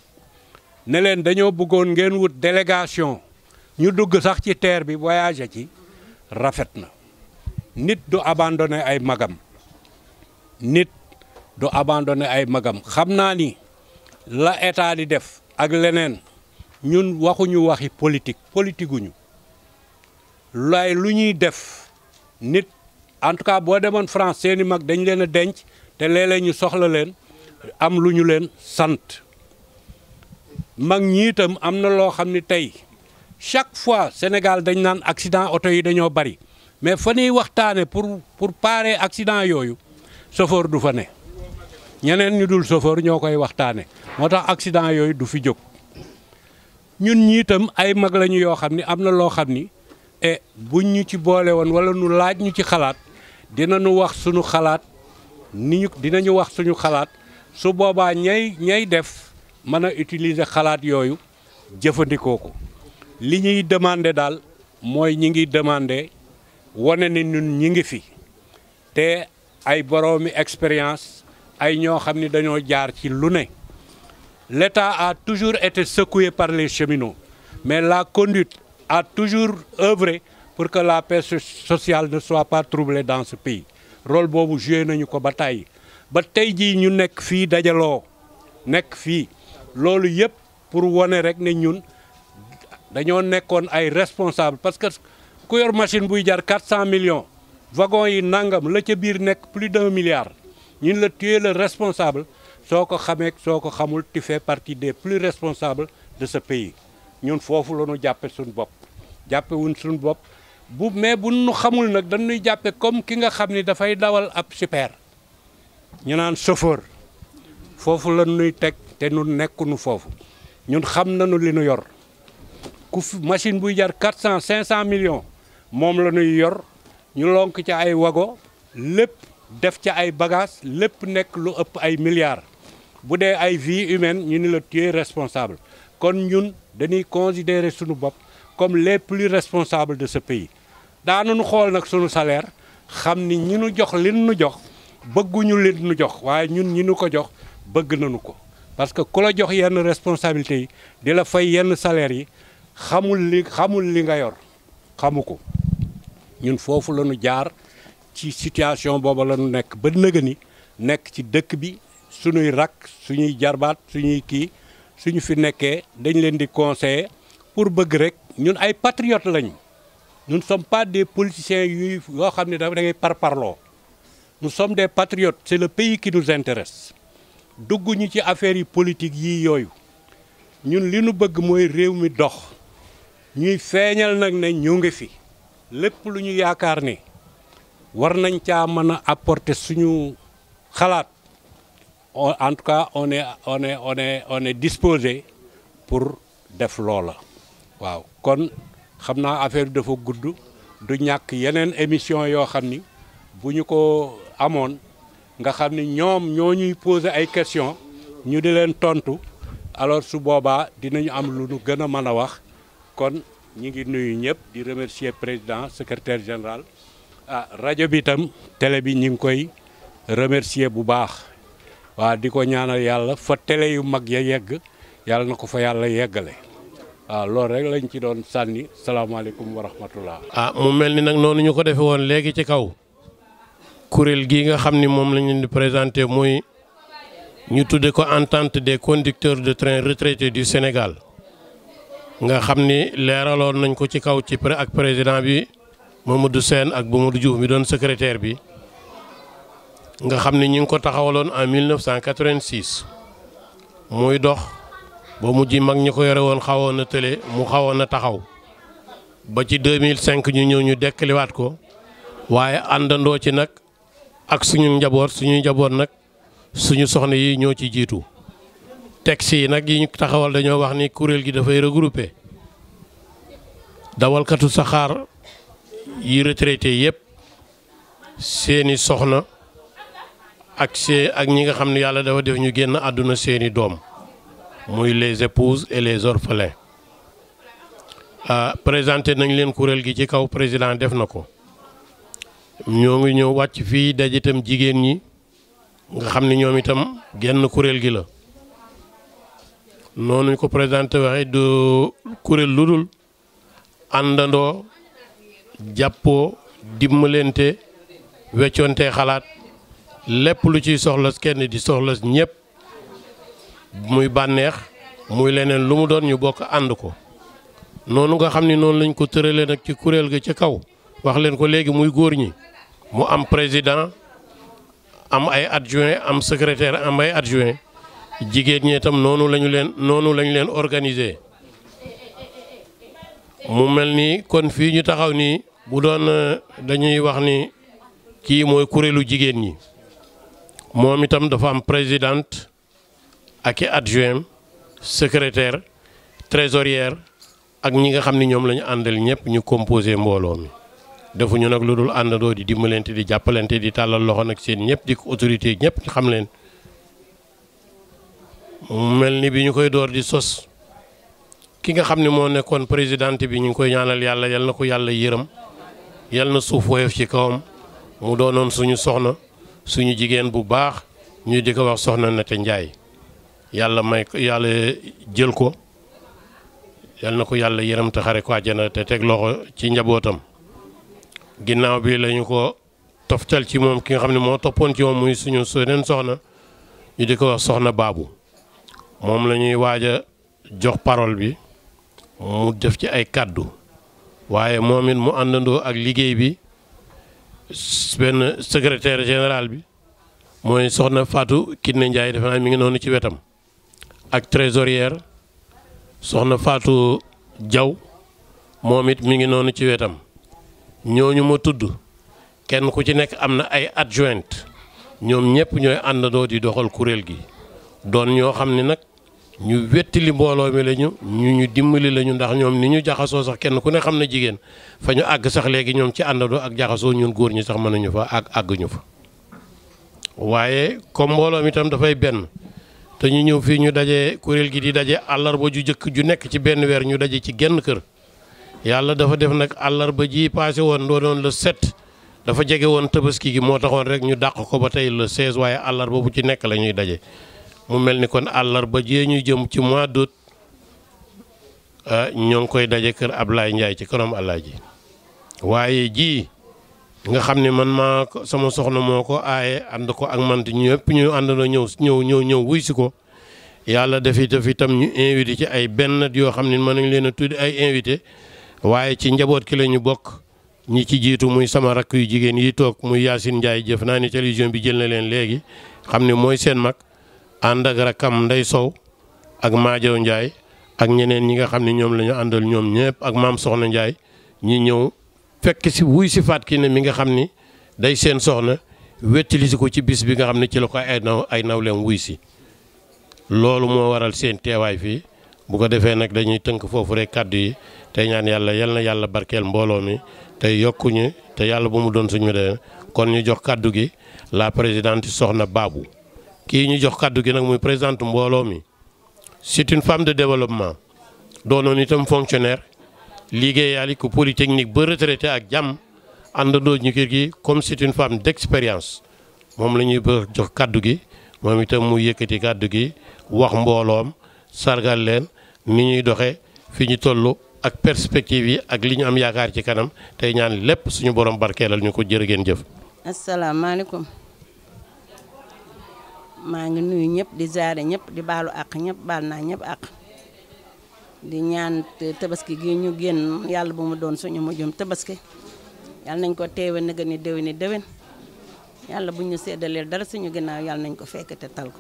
E: ne leen dañoo bëggoon ngeen wut délégation ñu dugg sax ci terre bi voyage ci rafet na nit du abandonné ay magam xam naa ni la état di def ak leneen ñun waxuñu waxi politikuñu lay lu ñuy def nit en tout cas boo demoon France seeni mag dañ leen a denc te léeg-léeg ñu soxla leen am lu ñu leen sant mag ñi itam am na loo xam ni tey chaque fois Sénégal dañ naan accident oto yi dañoo bari mais fa ñuy waxtaane pour parer accident yooyu chauffeur du fa ne ñeneen ñu dul chauffeur ñoo koy waxtaane moo tax accident yooyu du fi jóg ñun ñi itam ay mag lañu yoo xam ni am na loo xam ni buñ ñu ci boole woon wala nu laaj ñu ci xalaat dinañu wax suñu xalaat dinañu wax suñu xalaat su boobaa ñay def mën a utiliser xalaat yooyu jëfandikoo ko li ñuy demander daal mooy ñi ngi demander wane ni ñun ñi ngi fi te ay boroomi expérience ay ñoo xam ni dañoo jaar ci lu ne l'État a toujours été secoué par les cheminots mais la conduite a toujours œuvré pour que la paix sociale ne soit pas troublée dans ce pays rôle boobu joué nañu ko ba tey jii ñu nekk fii dajaloo nekk fii loolu yëpp pour wane rek ne ñun dañoo nekkoon ay responsable parce que ku yor machine buy jar 400 millions wagon yi nangam la ca biir nekk plus d'1 milliard ñun la tu es le responsable soo ko xamee soo ko xamul tu fais partie des plus responsables de ce pays ñun foofu la ñu jàppe suñu bopp jàppe wuñ suñu bopp mais bu nu xamul nag dañuy jàppe comme ki nga xam ni dafay dawal ab super ñu naan chauffeur foofu la ñuy teg te nu nekkunu foofu ñun xam nañu li nu yor ku machine buy jar 400 500 millions moom la ñuy yor ñu lonk ca ay wago lépp def ca ay bagages lépp nekk lu ëpp ay milliards bu dee ay vie humaine ñu ni la tu es responsable kon ñun dañuy considérer suñu bopp comme les plus responsables de ce pays daanañu xool nag suñu salaire xam ni ñi nu jox li nu jox bëgguñu li nu jox waaye ñun ñi nu ko jox bëgg nañu ko parce que ku la jox yenn responsabilités yi di la fay yenn salaire yi xamul li nga yor xamu ko ñun foofu la ñu jaar ci situation boobu la ñu nekk ba nëga ni nekk ci dëkk bi suñuy rakk suñuy jarbaat suñuy kii suñu fi nekkee dañ leen di conseiller pour bëgg rek ñun ay patriotes lañu nous ne sommes pas des politiciens yoo xam ne da ngay parparloo nous sommes des patriotes c'est le pays qui nous intéresse dugguñu ci affaires yi politique yii yooyu ñun li nu bëgg mooy réew mi dox ñuy feeñal nag ne ñu ngi fi lépp lu ñu yaakaar ne war nañ caa mën a apporter suñu xalaat en tout cas on est disposé pour def loola waaw kon xam naa affaire bi dafa gudd du ñàkk yeneen émission yoo xam ni bu ñu ko amoon nga xam ni ñoom ñoo ñuy poser ay questions ñu di leen tontu alors su boobaa dinañu am lu nu gën a mën a wax kon ñi ngi nuyu ñëpp di remercier président secrétaire général rajo bi itam télé bi ñi ngi koy remercier bu baax waaw di ko ñaanal yàlla fa télé yu mag ya yegg yàlla na ko fa yàlla yeggale waaw loolu rek lañ ci doon sànni salaamaaleykum wa rahmatullah.
F: mu mel ni nag noonu ñu ko defee woon léegi ci kaw kuréel gii nga xam ni moom lañ leen di présenté muy ñu tudde ko entente des conducteurs de train retraités du Sénégal nga xam ni leeraloon nañ ko ci kaw ci ak président bi Mamadou Sène ak Mamadou Diouf mi doon secrétaire bi nga xam ni ñu ngi ko taxawaloon en 1986 muy dox ba mujj mag ñi ko yore woon xawoon na tële mu xawoon na taxaw ba ci 2005 ñu ñëw ñu dekkaliwaat ko waaye àndandoo ci nag ak suñuy njaboot nag suñu soxna yi ñoo ci jiitu taxi yi nag yi ñu taxawal dañoo wax ni kuréel gi dafay regrouper dawalkatu saxaar yi retraité yépp seeni soxna ak ñi nga xam ne yàlla dafa def ñu génn àdduna seeni doom muy les épouses et les orphelins présenté nañ leen kuréel gi ci kaw président def na ko ñoo ngi ñëw wàcc fii daje itam jigéen ñi nga xam ne ñoom itam genn kuréel gi la noonu ñu ko présenté waxee du kuréel lu dul àndandoo jàppoo dimbalante weccoonte xalaat lépp lu ciy soxlas kenn di soxlas ñëpp muy bànneex muy leneen lu mu doon ñu bokk ànd ko noonu nga xam ni noonu lañ ko tëralee nag ci kuréel ga ca kaw wax leen ko léegi muy góor ñi mu am président am ay adjoint am secrétaire am ay adjoint jigéen ñi itam noonu lañu leen organiser mu mel ni kon fii ñu taxaw nii bu doon dañuy wax ni kii mooy kuréelu jigéen ñi moom itam dafa am présidente ak i adjoint secrétaire trésorière ak ñi nga xam ni ñoom la ñu àndal ñëpp ñu composé mbooloo mi defuñu nag lu dul àndandoo di dimbalante di jàppalante di tàllal loxo nag seen ñëpp di autorité ñëpp ñu xam leen mu mel ni bi ñu koy door di sos ki nga xam ne moo nekkoon présidente bi ñu ngi koy ñaanal yàlla yal na ko yàlla yërëm yal na suuf woyof ci kawam mu doonoon suñu soxna suñu jigéen bu baax ñuy di ko wax soxna Nate Ndiaye yàlla may ko yàlla jël ko yal na ko yàlla yërëm te xare ko àjjana te teg loxo ci njabootam ginnaaw bi lañu ko toftal ci moom ki nga xam ne moo toppoon ci moom muy suñu seneen soxna ñu di ko wax soxna Baabu moom la ñuy waaj a jox parole bi mu def ci ay kàddu waaye moom it mu àndandoo ak liggéey bi benn secrétaire général bi mooy soxna Fatou Kiné Ndiaye defe naa mi ngi noonu ci wetam ak trésorière soxna Fatou Diaw moom it mi ngi noonu ci wetam ñooñu ma tudd kenn ku ci nekk am na ay adjoint ñoom ñëpp ñooy àndandoo di doxal kuréel gi doon ñoo xam ni nag ñu wettili mbooloo mi lañu ñu dimbali lañu ndax ñoom ni ñu jaxasoo sax kenn ku ne xam na jigéen fa ñu àgg sax léegi ñoom ci àndandoo ak jaxasoo ñun góor ñi sax mënuñu fa ak àgguñu fa waaye comme mbooloo mi itam dafay benn te ñu ñëw fii ñu daje kuréel gi di daje àllarba ju jëkk ju nekk ci benn weer ñu daje ci genn kër yàlla dafa def nag àllarba ji passé woon doo doon le 7 dafa jege woon tabaski gi moo taxoon rek ñu dàq ko ba tey le 16 waaye àllarba bu ci nekk la ñuy daje mu mel ni kon àllarba jee ñuy jëm ci mois d'août ñoo ngi koy daje kër Ablaye Ndiaye ci kanam Alaaji waaye ji nga xam ne man maa ko sama soxna moo ko aaye ànd ko ak man ñëpp ñu àndandoo ñëw wuy si ko yàlla def itam ñu invité ci ay benn yoo xam ne mën nañ leen a tudd ay invité waaye ci njaboot ki la ñu bokk ñi ci jiitu muy sama rakk yu jigéen yi toog muy Yacine Ndiaye jëf naa ni télévision bi jël na leen léegi xam ne mooy seen mag ànd ak rakkam Ndey Sow ak Maajaw Ndiaye ak ñeneen ñi nga xam ne ñoom la ñu àndal ñoom ñëpp ak maam Soxna Ndiaye ñi ñëw fekk si wuy si Fatou Kiné mi nga xam ni day seen soxna wettali si ko ci bis bi nga xam ne ci la ko ay nawleem wuy si loolu moo waral seen teewaay fii bu ko defee nag dañuy tënk foofu rek kàddu yi tey ñaan yàlla yal na yàlla barkeel mbooloo mi tey yokkuñu te yàlla bu mu doon suñu dee kon ñu jox kàddu gi la présidente soxna Babou kii ñu jox kàddu gi nag muy présidente mbooloo mi c'est une femme de développement doonoon itam fonctionnaire liggéeyaali ko polytechnique ba retraité ak jàmm àndandoo ñu kër gi comme c'est une femme d'expérience moom la ñuy ba jox kàddu gi moom itam mu yëkkati kàddu gi wax mbooloom sargal leen ni ñuy doxe fi ñu toll ak perspective yi ak li ñu am yaakaar ci kanam tey ñaan lépp suñu borom barkeelal ñu ko jërë ngeen jëf.
G: asalaamaaleykum maa ngi nuyu ñëpp di ziare ñëpp di baalu àq ñëpp baal naa ñëpp àq di ñaan tabaski gi ñu génn yàlla bu mu doon suñu mujjum tabaski yàlla nañ ko teewe nëga ni déwén yàlla bu ñu séddaleel dara suñu ginnaaw yàlla nañ ko fekk te tal ko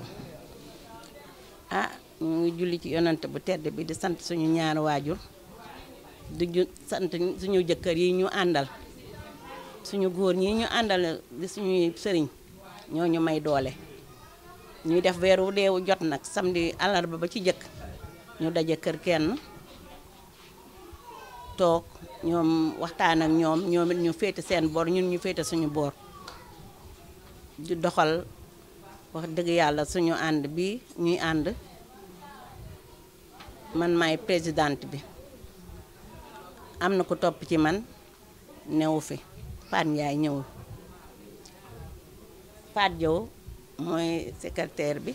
G: ñu ngi julli ci yonante bu tedd bi di sant suñu ñaari waajur di sant suñu jëkkër yi ñu àndal suñu góor ñi ñu àndal di suñuy sëriñ ñoo ñu may doole ñuy def weeru deewu jot nag samedi àllarba ba ci jëkk ñu daje kër kenn toog ñoom waxtaan ak ñoom it ñu féete seen boor ñun ñu féete suñu boor di doxal wax dëgg yàlla suñu ànd bi ñuy ànd man maay présidente bi am na ku topp ci man newu fi Faat Ndiaye ñëwul Faat Jow mooy secrétaire bi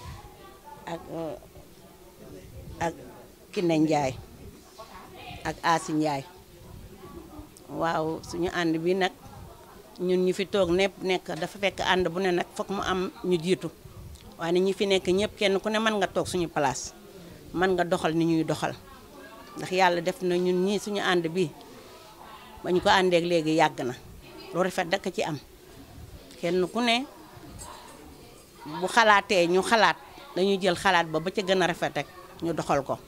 G: ak Kiné Ndiaye ak Asi Ndiaye waaw suñu ànd bi nag ñun ñu fi toog nekk dafa fekk ànd bu ne nag foog mu am ñu jiitu waaye ñi fi nekk ñëpp kenn ku ne mën nga toog suñu place mën nga doxal ni ñuy doxal ndax yàlla def na ñun ñii suñu ànd bi ba ñu ko àndeek léegi yàgg na lu rafet dakk ci am kenn ku ne bu xalaatee ñu xalaat dañuy jël xalaat ba ca gën a rafet rek ñu doxal ko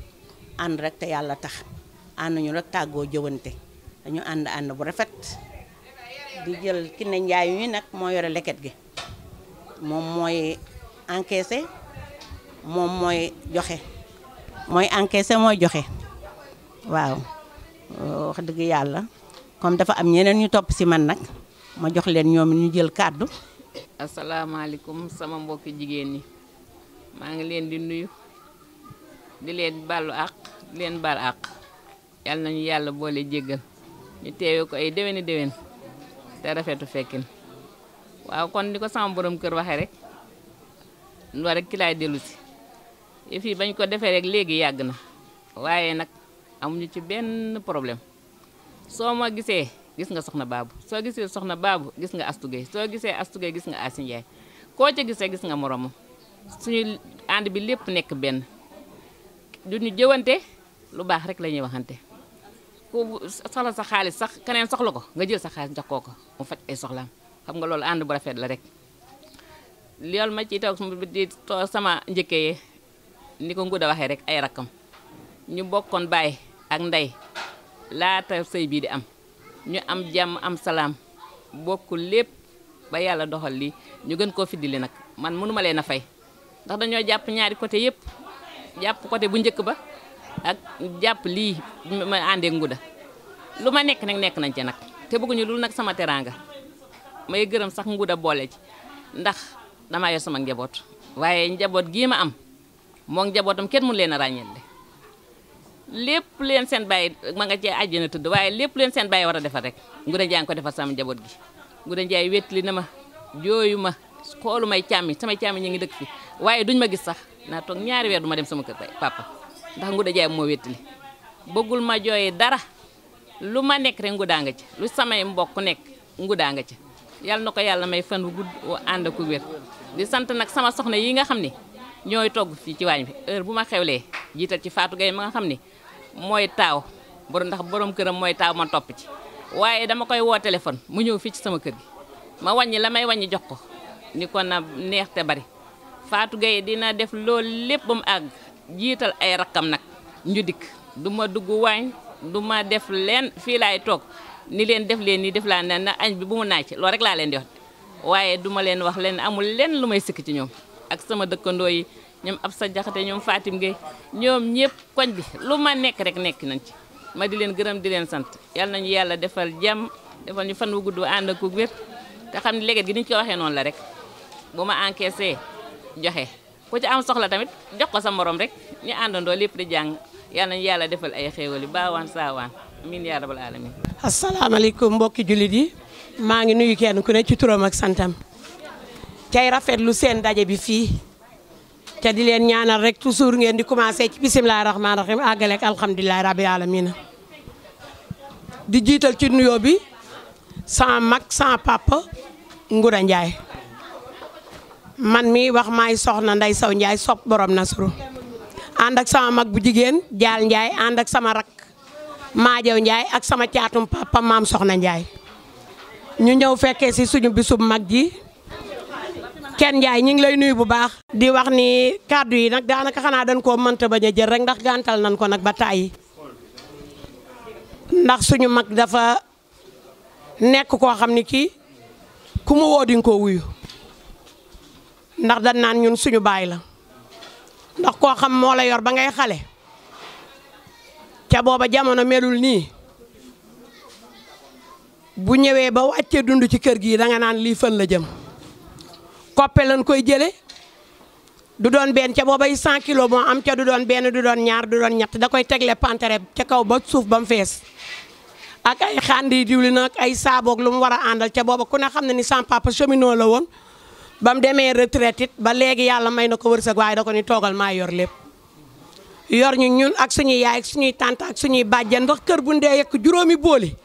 G: ànd rek te yàlla tax ànd ñu rek tàggoo jëwante dañu ànd bu rafet di jël Kiné Ndiaye yu nag moo yore leket gi moom mooy encaissé moom mooy joxe mooy encaissé mooy joxe waaw wax dëgg yàlla comme dafa am ñeneen ñu topp si man nag ma jox leen ñoom ñu jël kàddu.
H: asalaamaaleykum sama mbokki jigéen ñi maa ngi leen di nuyu di leen baalu àq di leen baal àq yàlla nañu yàlla boole jéggal ñu teewe ko ay déwéni déwén te rafetu fekkin waaw kon ni ko sama borom kër waxee rek loolu rek ki laay dellu si yëf yi bañ ko defee rek léegi yàgg na waaye nag amuñu ci benn problème soo ma gisee gis nga soxna Baabu soo gisee soxna Baabu gis nga Astu Gey soo gisee Astu Gey gis nga Asi Njaay koo ca gisee gis nga moromam suñu ànd bi lépp nekk benn duñu jëwante lu baax rek la ñuy waxante ku soxla sa xaalis sax keneen soxla ko nga jël sa xaalis jox koo ko mu faj ay soxlaam xam nga loolu ànd bu rafet la rek loolu ma ci toog di toog sama njëkkee yee ni ko Nguuda waxee rek ay rakkam ñu bokkoon baay ak ndey laata sëy bii di am ñu am jàmm am salaam bokk lépp ba yàlla doxal lii ñu gën koo fiddili nag man mënuma leen a fay ndax dañoo jàpp ñaari côté yëpp jàpp côté bu njëkk ba ak jàpp lii ma àndee Nguuda lu ma nekk nag nekk nañ ci nag te bëgguñu lu nag sama teraanga may gërëm sax Nguuda boole ci ndax damaa yor sama njaboot waaye njaboot gii ma am moo njabootam kenn mënu leen a ràññeel lépp leen seen bàyyi ma nga cee àjjana tëdd waaye lépp leen seen bàyyi war a defar rek Nguuda Njaay ko defar sama njaboot gi Nguuda Njaay wétli na ma jooyu ma xoolu may càmmi samay càmmi ñu ngi dëkk fi waaye duñ ma gis sax naa toog ñaari weer du ma dem sama kër papa ndax Nguuda Njaay moo wétli bëggul ma jooyee dara lu ma nekk rek Nguuda nga ci lu samay mbokk nekk Nguuda nga ci yàlla na ko yàlla may fan wu gudd ànd ak wér di sant nag sama soxna yi nga xam ne ñooy togg fii ci waañ bi heure bu ma xewlee jiital ci Fatou Gueye ma nga xam ne mooy taaw ndax borom këram mooy taaw ma topp ci waaye dama koy woo téléphone mu ñëw fii ci sama kër gi ma wàññi la may wàññi jox ko ni ko na neex te bari Fatou Gueye dina def loolu lépp ba mu àgg jiital ay rakkam nag ñu dikk du ma dugg waañ du ma def leen fii laay toog ni leen def leen nii def laa ne na añ bi bu mu naaj loolu rek laa leen di wax waaye duma leen wax leen amul leen lu may sikk ci ñoom ak sama dëkkandoo yi ñoom ab sa jaxate ñoom Fatim Gueye ñoom ñëpp koñ bi lu ma nekk rek nekk nañ ci ma di leen gërëm di leen sant yal nañu yàlla defal jàmm defal ñu fan wu gudd ànd ak wér te xam ne léegi gi niñ ko waxee noonu la rek bu ma encaissé joxe ku ci am soxla tamit jox ko sa morom rek ñu àndandoo lépp di jàng yal nañu yàlla defal ay xéewal yu baawaan saawaan amiin yaa rabal alamin
I: asalaamaaleykum mbokki jullit yi maa ngi nuyu kenn ku ne ci turam ak santam cay rafetlu seen daje bi fii te di leen ñaanal rek toujours ngeen di commencé ci bisimilah rahmaani rahiim àggale ak alhamdulilah rabbil alamin di jiital ci nuyoo bi sama mag sama papa Nguuda Njaay man mi wax maay soxna Ndey Saw Njaay sopp borom Nasru ànd ak sama mag bu jigéen Jaal Njaay ànd ak sama rak Maajaw Njaay ak sama caatum papa maam soxna Njaay ñu ñëw fekkee si suñu bisub mag ji Kenn Njaay ñu ngi lay nuyu bu baax di wax ni kàddu yi nag daanaka xanaa dañ koo mënta bañ a jël rek ndax gàntal nañ ko nag ba tàyyi ndax suñu mag dafa nekk koo xam ni kii ku mu woo di nga koo wuyu ndax dañ naan ñun suñu baay la ndax koo xam moo la yor ba ngay xale ca booba jamono melul nii bu ñëwee ba wàccee dund ci kër gi danga naan lii fan la jëm koppe lañ koy jële du doon benn ca booba 100 kilos moo am ca du doon benn du doon ñaar du doon ñett da koy tegle pantere ca kaw ba suuf ba mu fees ak ay xandi diwlin ak ay saaboog lu mu war a àndal ca booba ku ne xam ne ni sama papa cheminot la woon ba mu demee retraite it ba léegi yàlla may na ko wërsëg waaye da ko ni toogal maa yor lépp yor ñu ñun ak suñuy yaay ak suñuy tante ak suñuy bàjjen ndax kër bu ndee yekk juróomi booli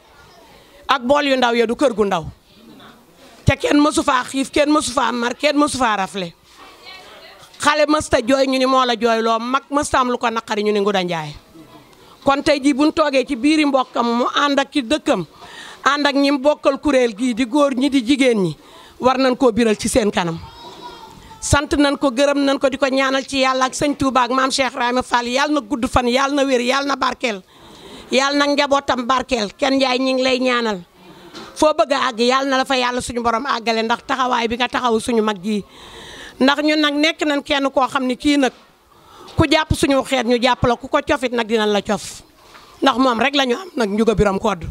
I: ak bool yu ndaw ya du kër gu ndaw te kenn mësu faa xiif kenn mësu faa mar kenn mësu faa rafle xale mësta jooy ñu ni moo la jooy loo mag mësta am lu ko naqari ñu ni Nguuda Njaay kon tey jii buñ toogee ci biiri mbokkam mu ànd ak ci dëkkam ànd ak ñi bokkal kuréel gii di góor ñi di jigéen ñi war nañ koo biral ci seen kanam sant nañ ko gërëm nañ ko di ko ñaanal ci yàlla ak sëñ Touba ak maam Cheikh Ibrahima Fall yàlla na gudd fan yàlla na wér yàlla na barkeel yàlla na njabootam barkeel Kenn Njaay ñi ngi lay ñaanal foo bëgg a àgg yàlla na la fa yàlla suñu borom àggale ndax taxawaay bi nga taxaw suñu mag ji ndax ñun nag nekk nañ kenn koo xam ne kii nag ku jàpp suñu xeet ñu jàpp la ku ko cofit nag dinañ la cof ndax moom rek la ñu am nag Ndiouga Birame Codou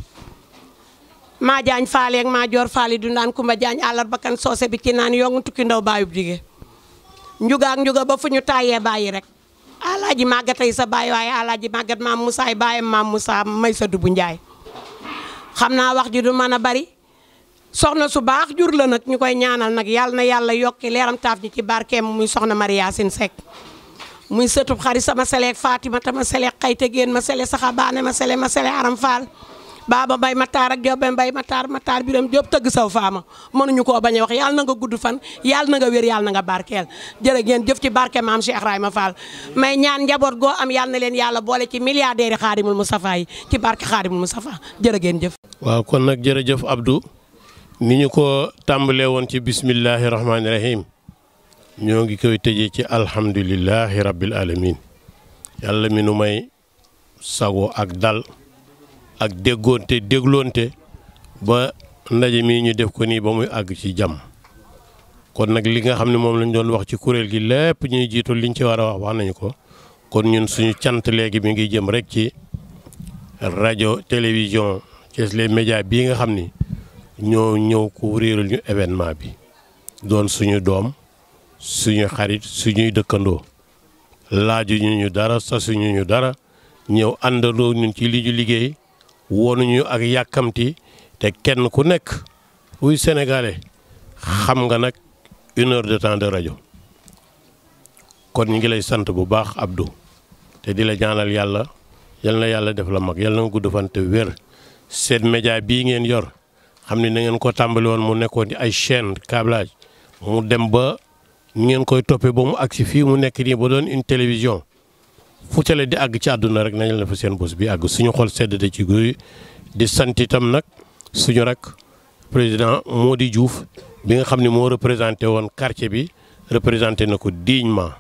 I: maa jaañ faale ak maa joor faale du naan kumba jaañ àllar bakkan soose bi ci naan yongu tukki ndaw baayub jigéen Ndiouga ak Ndiouga ba fu ñu taayee bàyyi rek alaaji màggatay sa baay waaye alaaji màggat maam Moussa ay baayam maam Moussa may sa dubu Njaay xam naa wax ji du mën a bari soxna su baax jur la nag ñu koy ñaanal nag yàlla na yàlla yokki leeram taaf ñi ci barkeem muy soxna Maria Yacine Seck muy sëtub xarit sama seleek Fatima tama seleek xayte géen ma sele saxa baane ma sele aram faal baaba mbay mataar ak Jóob mbay mataar biram Jóob tëgg saw faama mënuñu koo bañ a wax yàlla na nga gudd fan yàlla na nga wér yàlla na nga barkeel jërë ngeen jëf ci barke maam Cheikh Ibrahima Fall may ñaan njaboot goo am yàlla na leen yàlla boole ci milliardaire yi Xaadimul Mustafa yi ci barke Xaadimul Mustafa jërë ngeen jëf.
F: waaw kon nag jërëjëf Abdou ni ñu ko tàmbalee woon ci bismillahi rahmaani rahim ñoo ngi koy tëjee ci alhamdulillahi rabbil alamin yàlla mi nu may sago ak dal ak déggoonte dégloonte ba ndaje mi ñu def ko nii ba muy àgg ci jàmm kon nag li nga xam ne moom lañ doon wax ci kuréel gi lépp ñuy jiitu liñ ci war a wax nañu ko kon ñun suñu cant léegi mi ngi jëm rek ci rajo télévision Thiès les médias bii nga xam ni ñoo ñëw couvriral ñu événement bi doon suñu doom suñu xarit suñuy dëkkandoo laaju ñu dara sasuñu ñu dara ñëw àndandoo ñun ci li ñu liggéey wonuñu ak yàkkamti te kenn ku nekk wuy sénégalais xam nga nag 1 heure de temps de rajo kon ñu ngi lay sant bu baax Abdou te di la ñaanal yàlla yal na yàlla def la mag yal na nga gudd fan te wér seen média bii ngeen yor xam ne na ngeen ko tàmbali woon mu nekkoon di ay chaîne câblage mu dem ba ngeen koy toppee ba mu agsi fii mu nekk nii ba doon une télévision fu télé di àgg ci àdduna rek nañu la fa seen bos bi àgg suñu xol sedd de ci guy di sant itam nag suñu rek président Mody Diouf bi nga xam ne moo représenté woon quartier bi représenté na ko dignement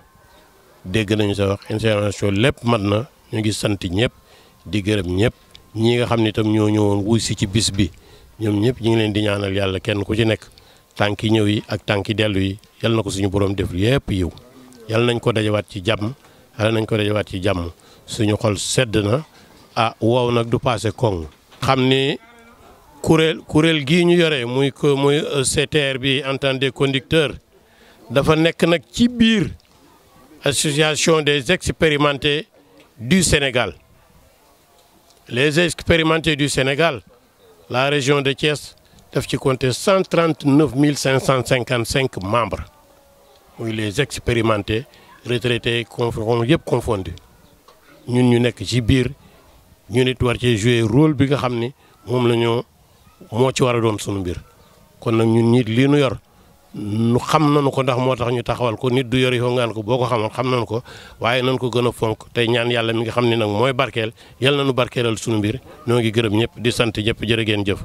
F: dégg nañu sa wax intervention lépp mat na ñu ngi sant ñëpp di gërëm ñëpp ñi nga xam ne itam ñoo ñëwoon wuy si ci bis bi ñoom ñëpp ñu ngi leen di ñaanal yàlla kenn ku ci nekk tànki ñëw yi ak tànki dellu yi yal na ko suñu borom def yëpp yiw yal nañ ko dajawaat ci jàmm yal nañ ko dajawaat ci jàmm suñu xol sedd na wow nag du passé koŋ xam ni kuréel gii ñu yore muy CTR bi entente des conducteurs dafa nekk nag ci biir association des expérimentés du Sénégal les expérimentés du Sénégal la région de Thiès daf ci compter 139 555 membres muy les expérimentés retraités yëpp confondus ñun ñu nekk ci biir ñu nit war cee jouer rôle bi nga xam ni moom la moo ci war a doon sunu mbir kon nag ñun nit lii nu yor nu xam nañu ko ndax moo tax ñu taxawal ko nit du yor yoo ngaan ko boo ko xamoon xam nañu ko waaye nañ ko gën a fonk tey ñaan yàlla mi nga xam ne nag mooy barkeel yal na nu barkeelal sunu mbir ñoo ngi gërëm ñëpp di sant ñëpp jërë ngeen jëf.